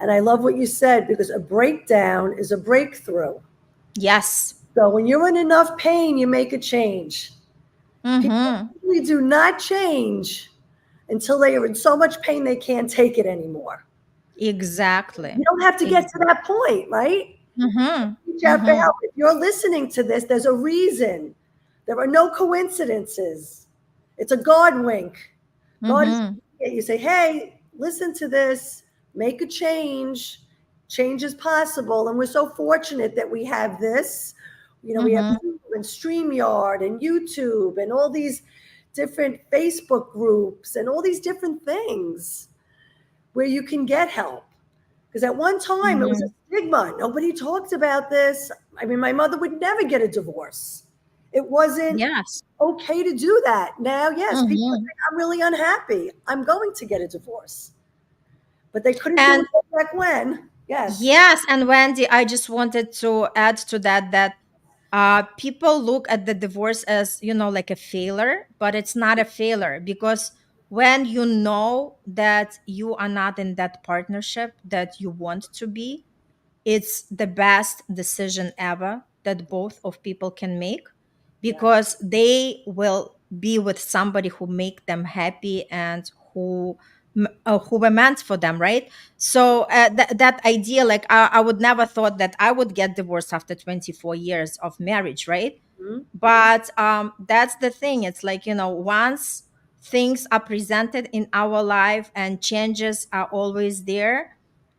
Speaker 2: And I love what you said because a breakdown is a breakthrough.
Speaker 1: Yes.
Speaker 2: So when you're in enough pain, you make a change. People
Speaker 1: Mm-hmm.
Speaker 2: really do not change until they are in so much pain they can't take it anymore.
Speaker 1: Exactly.
Speaker 2: You don't have to get to
Speaker 1: Exactly.
Speaker 2: that point, right?
Speaker 1: Mm-hmm.
Speaker 2: Reach out for
Speaker 1: Mm-hmm.
Speaker 2: help. If you're listening to this, there's a reason. There are no coincidences. It's a God wink. God is,
Speaker 1: Mm-hmm.
Speaker 2: you say, hey, listen to this, make a change. Change is possible. And we're so fortunate that we have this. We have
Speaker 1: Mm-hmm.
Speaker 2: Zoom and StreamYard and YouTube and all these different Facebook groups and all these different things where you can get help. Because at one time it was a
Speaker 1: Mm-hmm.
Speaker 2: stigma. Nobody talked about this. I mean, my mother would never get a divorce. It wasn't
Speaker 1: Yes.
Speaker 2: okay to do that. Now, yes, people
Speaker 1: Mm-hmm.
Speaker 2: say, I'm really unhappy. I'm going to get a divorce. But they couldn't do
Speaker 1: And
Speaker 2: it back when. Yes.
Speaker 1: yes, and Wendy, I just wanted to add to that people look at the divorce as like a failure, but it's not a failure, because when you know that you are not in that partnership that you want to be, it's the best decision ever that both of people can make,
Speaker 2: Yeah.
Speaker 1: because they will be with somebody who make them happy and who were meant for them, right? So that idea, like I would never thought that I would get divorced after 24 years of marriage, right?
Speaker 2: Mhm.
Speaker 1: But that's the thing, it's like once things are presented in our life and changes are always there,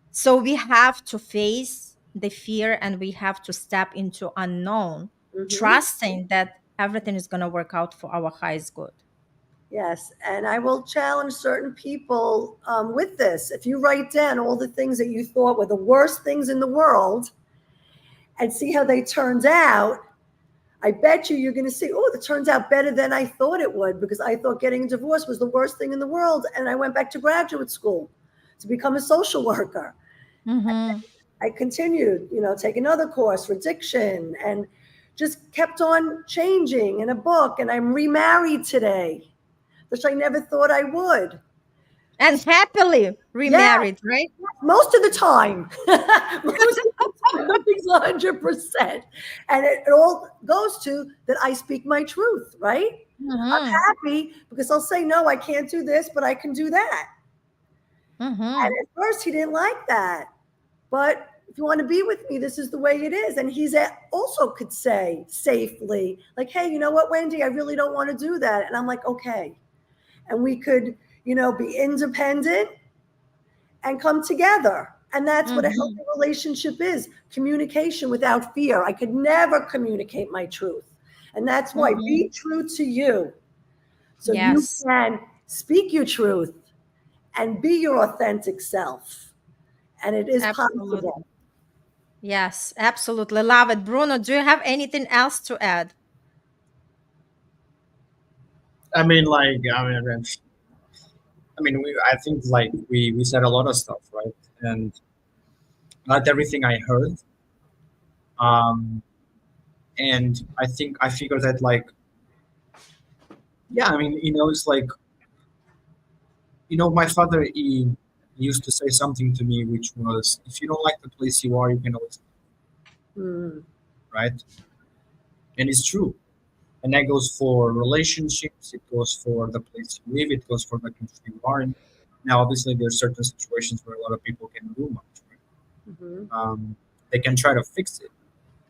Speaker 1: so we have to face the fear and we have to step into unknown,
Speaker 2: Mhm.
Speaker 1: trusting that everything is going to work out for our highest good.
Speaker 2: Yes, and I will challenge certain people with this. If you write down all the things that you thought were the worst things in the world and see how they turned out, I bet you're going to see, oh, it turns out better than I thought it would, because I thought getting a divorce was the worst thing in the world. And I went back to graduate school to become a social worker.
Speaker 1: Mm-hmm.
Speaker 2: I continued, take another course for addiction, and just kept on changing in a book. And I'm remarried today, which I never thought I would.
Speaker 1: And happily
Speaker 2: Yeah,
Speaker 1: remarried, right?
Speaker 2: most of the time. Most of the time, nothing's 100%. And it all goes to that I speak my truth, right? I'm
Speaker 1: Mm-hmm.
Speaker 2: happy because I'll say, no, I can't do this, but I can do that.
Speaker 1: Mm-hmm.
Speaker 2: And at first, he didn't like that. But if you want to be with me, this is the way it is. And he's also could say safely, like, hey, you know what, Wendy, I really don't want to do that. And I'm like, okay. And we could, be independent and come together. And that's what a
Speaker 1: Mm-hmm.
Speaker 2: healthy relationship is: communication without fear. I could never communicate my truth. And that's why
Speaker 1: Mm-hmm.
Speaker 2: be true to you, so you
Speaker 1: Yes,
Speaker 2: can speak your truth and be your authentic self. And it is
Speaker 1: absolutely.
Speaker 2: possible.
Speaker 1: Yes, absolutely. Love it. Bruno, do you have anything else to add?
Speaker 3: I mean, like, I think like we said a lot of stuff, right? And not everything I heard. Um, and I think I figured that like, yeah, I mean, it's like, my father, he used to say something to me, which was, if you don't like the place you are, you can always,
Speaker 2: Mm,
Speaker 3: right? And it's true. And that goes for relationships. It goes for the place you live. It goes for the country you are in. Now, obviously, there are certain situations where a lot of people can do much. Right?
Speaker 2: mhm,
Speaker 3: They can try to fix it.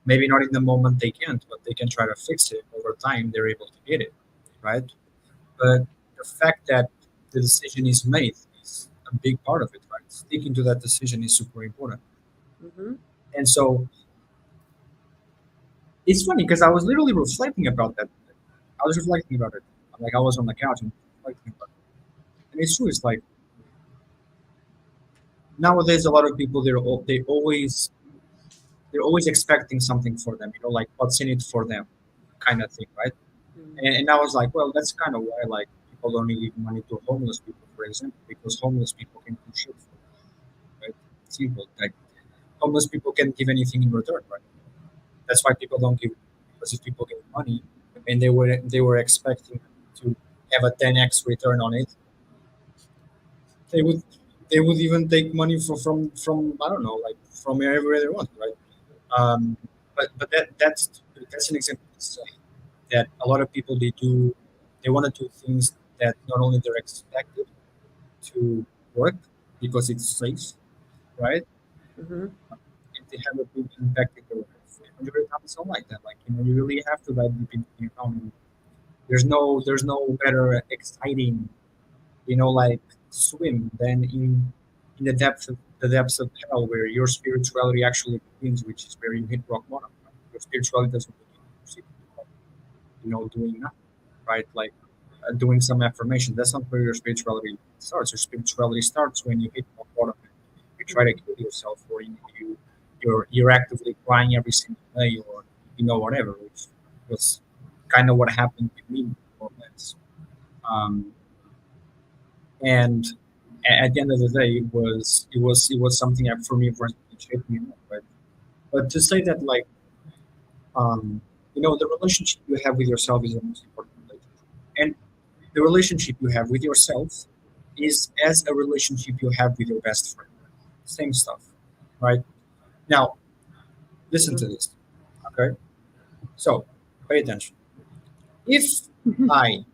Speaker 3: Maybe not in the moment they can't, but they can try to fix it. Over time, they're able to get it, right? But the fact that the decision is made is a big part of it, right? Sticking to that decision is super important.
Speaker 2: mhm.
Speaker 3: And so it's funny because I was literally reflecting about that. I was reflecting about it. Like I was on the couch and reflecting about it. And it's true. It's like nowadays a lot of people they're always expecting something for them. Like what's in it for them, kind of thing, right?
Speaker 2: Mm.
Speaker 3: And I was like, well, that's kind of why like people don't give money to homeless people, for example, because homeless people can do shit for them, right? Simple. Like homeless people can't give anything in return, right? That's why people don't give, because if people give money and they were expecting to have a 10x return on it, they would they would even take money from I don't know, like from wherever they want, right? But that's an example to say that a lot of people they want to do things that not only they're expected to work because it's safe, right?
Speaker 2: Mhm.
Speaker 3: And they have a big impact in their life. And there are times not like that. Like you really have to dive deep into the economy. There's no better exciting, like swim than in the depths of hell where your spirituality actually begins, which is where you hit rock bottom. Right? Your spirituality doesn't begin when you sit in the bottom, doing nothing, right? Like doing some affirmation. That's not where your spirituality starts. Your spirituality starts when you hit rock bottom. You try to kill yourself, or you're actively crying every single day, or whatever, which was kind of what happened with me more or less. Um, and at the end of the day, it was something that for me was it shaped me up, right? But to say that like the relationship you have with yourself is the most important relationship, and the relationship you have with yourself is as a relationship you have with your best friend. Same stuff, right? Now, listen to this, okay? So, pay attention. If I,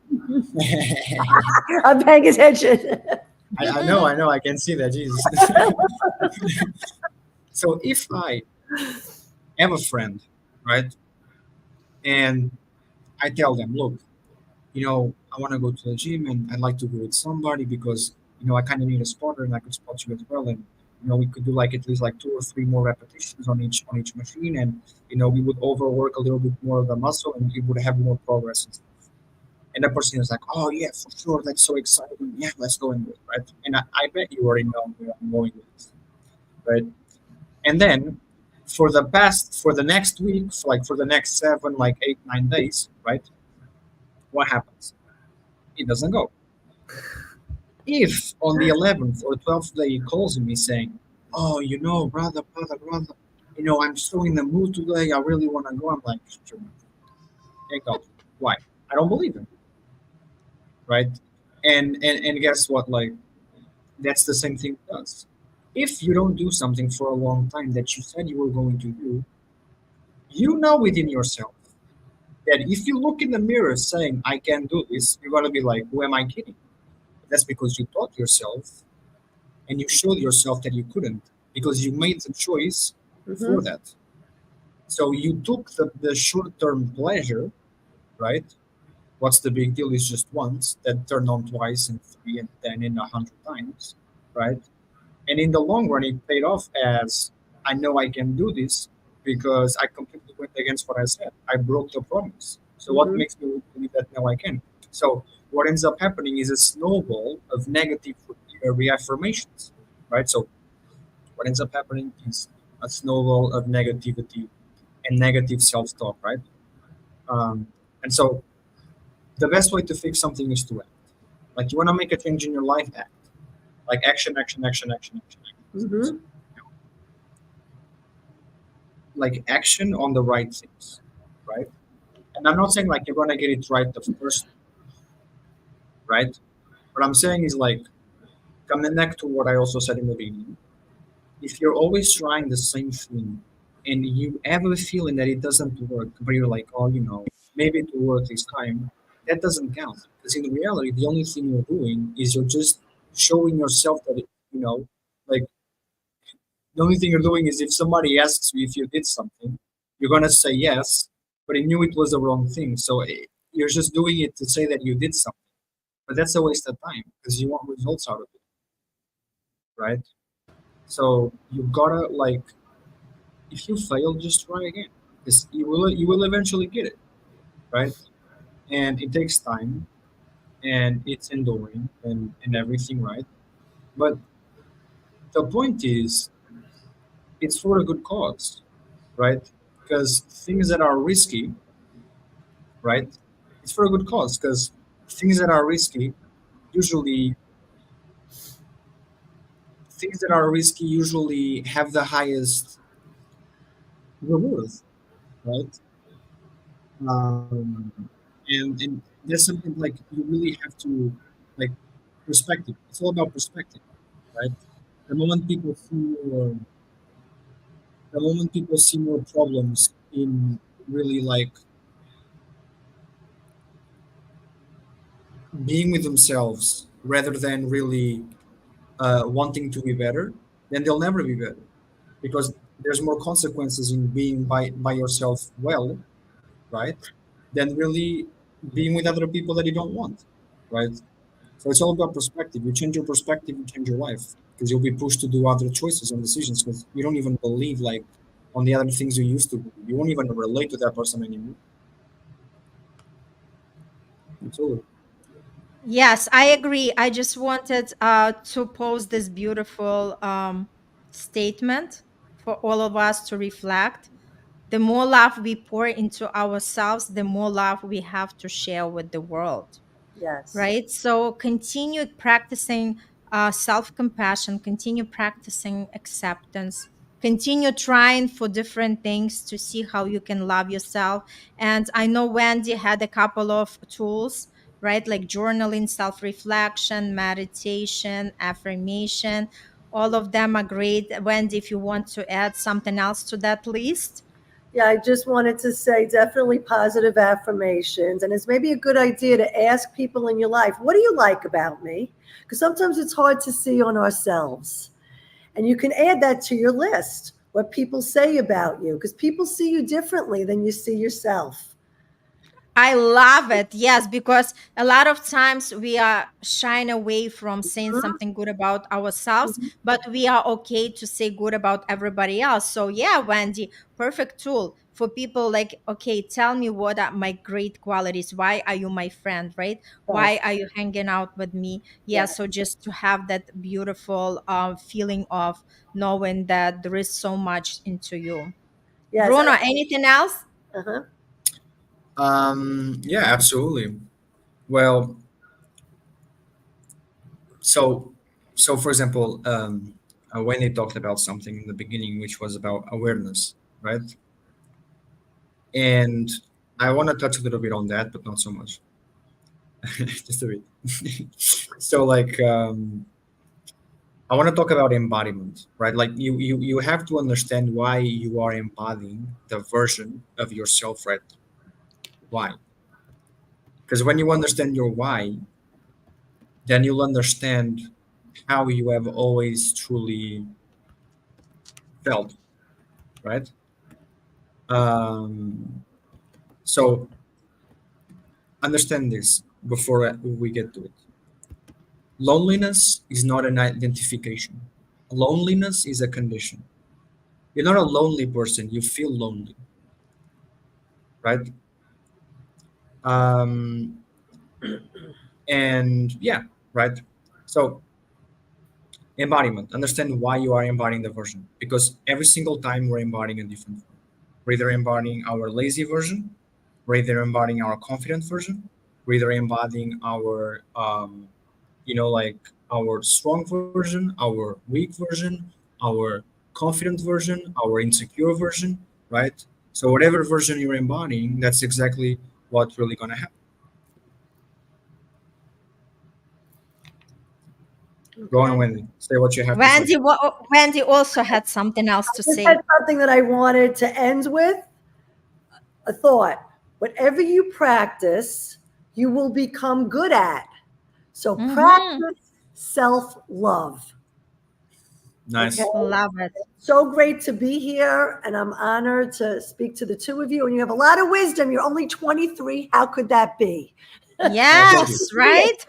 Speaker 2: I'm paying attention.
Speaker 3: I know, I can see that, Jesus. So, if I have a friend, right, and I tell them, look, I want to go to the gym and I'd like to go with somebody because, I kind of need a spotter and I could spot you as well. And, we could do like at least like 2 or 3 more repetitions on each machine. And, we would overwork a little bit more of the muscle and we would have more progress and stuff. And the person is like, oh yeah, for sure, that's so exciting. Yeah, let's go and do it, right? And I bet you already know where I'm going with this, right? And then for the next week, for the next 7, like 8, 9 days, right? What happens? It doesn't go. If on the 11th or 12th day he calls me saying, oh, brother, I'm so in the mood today. I really want to go. I'm like, sure, hey, go. Why? I don't believe him, right? And guess what? Like, that's the same thing with us. If you don't do something for a long time that you said you were going to do, you know within yourself that if you look in the mirror saying, I can't do this, you're going to be like, who am I kidding? That's because you taught yourself and you showed yourself that you couldn't because you made the choice for
Speaker 2: Hmm.
Speaker 3: that. So you took the short term pleasure, right? What's the big deal is just once, that turned on twice and three and 10 and 100 times, right? And in the long run, it paid off as I know I can do this because I completely went against what I said. I broke the promise. So what
Speaker 2: Hmm.
Speaker 3: makes me believe that now I can? So what ends up happening is a snowball of negative reaffirmations, right? So what ends up happening is a snowball of negativity and negative self-talk, right? Um, and so the best way to fix something is to act. Like you want to make a change in your life, act. Like action, action, action, action, action, action. So,
Speaker 2: Hmm.
Speaker 3: like action on the right things, right? And I'm not saying like you're gonna get it right the first, right? What I'm saying is like coming back to what I also said in the beginning. If you're always trying the same thing and you have a feeling that it doesn't work, but you're like, oh, maybe it will work this time, that doesn't count. Because in reality, the only thing you're doing is you're just showing yourself that, like the only thing you're doing is if somebody asks you if you did something, you're going to say yes, but you knew it was the wrong thing. So you're just doing it to say that you did something. But that's a waste of time because you want results out of it, right? So you gotta like if you fail, just try again because you will eventually get it, right? And it takes time and it's enduring and everything, right? But the point is, it's for a good cause, right? Because things that are risky, right? It's for a good cause because things that are risky usually usually have the highest reward, right? And there's something like you really have to like perspective. It's all about perspective, right? The moment people see more, the moment people see more problems in really like being with themselves rather than really wanting to be better, then they'll never be better because there's more consequences in being by yourself well, right? Than really being with other people that you don't want, right? So it's all about perspective. You change your perspective, you change your life because you'll be pushed to do other choices and decisions because you don't even believe like on the other things you used to believe. You won't even relate to that person anymore. Absolutely.
Speaker 1: Yes, I agree. I just wanted to pose this beautiful statement for all of us to reflect. The more love we pour into ourselves, the more love we have to share with the world,
Speaker 2: Yes.
Speaker 1: right? So continue practicing self compassion, continue practicing acceptance, continue trying for different things to see how you can love yourself. And I know Wendy had a couple of tools, right? Like journaling, self reflection, meditation, affirmation. All of them are great. Wendy, if you want to add something else to that list.
Speaker 2: Yeah, I just wanted to say definitely positive affirmations. And it's maybe a good idea to ask people in your life, what do you like about me? Because sometimes it's hard to see on ourselves. And you can add that to your list, what people say about you, because people see you differently than you see yourself.
Speaker 1: I love it. Yes, because a lot of times we are shying away from saying
Speaker 2: Mhm,
Speaker 1: something good about ourselves,
Speaker 2: mhm.
Speaker 1: but we are okay to say good about everybody else. So, yeah, Wendy, perfect tool for people like, okay, tell me what are my great qualities. Why are you my friend, right? Why
Speaker 2: Yes,
Speaker 1: are you hanging out with me? Yeah,
Speaker 2: yes,
Speaker 1: so just to have that beautiful feeling of knowing that there is so much into you.
Speaker 2: yes.
Speaker 1: Bruno, anything else?
Speaker 2: Uh-huh.
Speaker 3: Yeah, absolutely. Well, so for example, when they talked about something in the beginning, which was about awareness, right? And I want to touch a little bit on that, but not so much, just a bit. So, like, I want to talk about embodiment, right? Like, you have to understand why you are embodying the version of yourself, right? Why? Because when you understand your why, then you'll understand how you have always truly felt, right? Um, so understand this before we get to it. Loneliness is not an identification. Loneliness is a condition. You're not a lonely person. You feel lonely, right? Um, and yeah, right. So embodiment. Understand why you are embodying the version, because every single time we're embodying a different form. We're either embodying our lazy version, we're either embodying our confident version, we're either embodying our like our strong version, our weak version, our confident version, our insecure version, right? So whatever version you're embodying, that's exactly what's really gonna happen. Go on,
Speaker 2: Okay.
Speaker 3: Wendy. Say what you have to say.
Speaker 1: Wendy also had something else to
Speaker 2: Just had
Speaker 1: say.
Speaker 2: something that I wanted to end with a thought. Whatever you practice, you will become good at. So
Speaker 1: Mm-hmm.
Speaker 2: practice self love. Okay.
Speaker 3: Nice.
Speaker 1: Love it.
Speaker 2: So great to be here. And I'm honored to speak to the two of you. And you have a lot of wisdom. You're only 23. How could that be?
Speaker 3: Oh, thank you.
Speaker 1: Yes, right?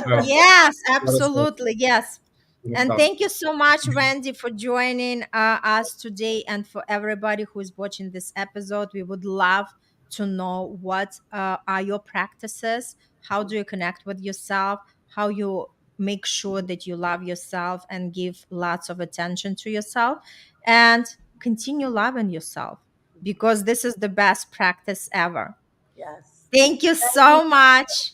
Speaker 3: Well,
Speaker 1: Yes,
Speaker 3: lot of stuff.
Speaker 1: absolutely. Yes.
Speaker 3: Lot of
Speaker 1: And
Speaker 3: stuff.
Speaker 1: thank you so much, Wendy, for joining us today and for everybody who is watching this episode. We would love to know what are your practices, how do you connect with yourself, how you make sure that you love yourself and give lots of attention to yourself, and continue loving yourself because this is the best practice ever.
Speaker 2: Yes.
Speaker 1: Thank you
Speaker 2: Thank you.
Speaker 1: so much.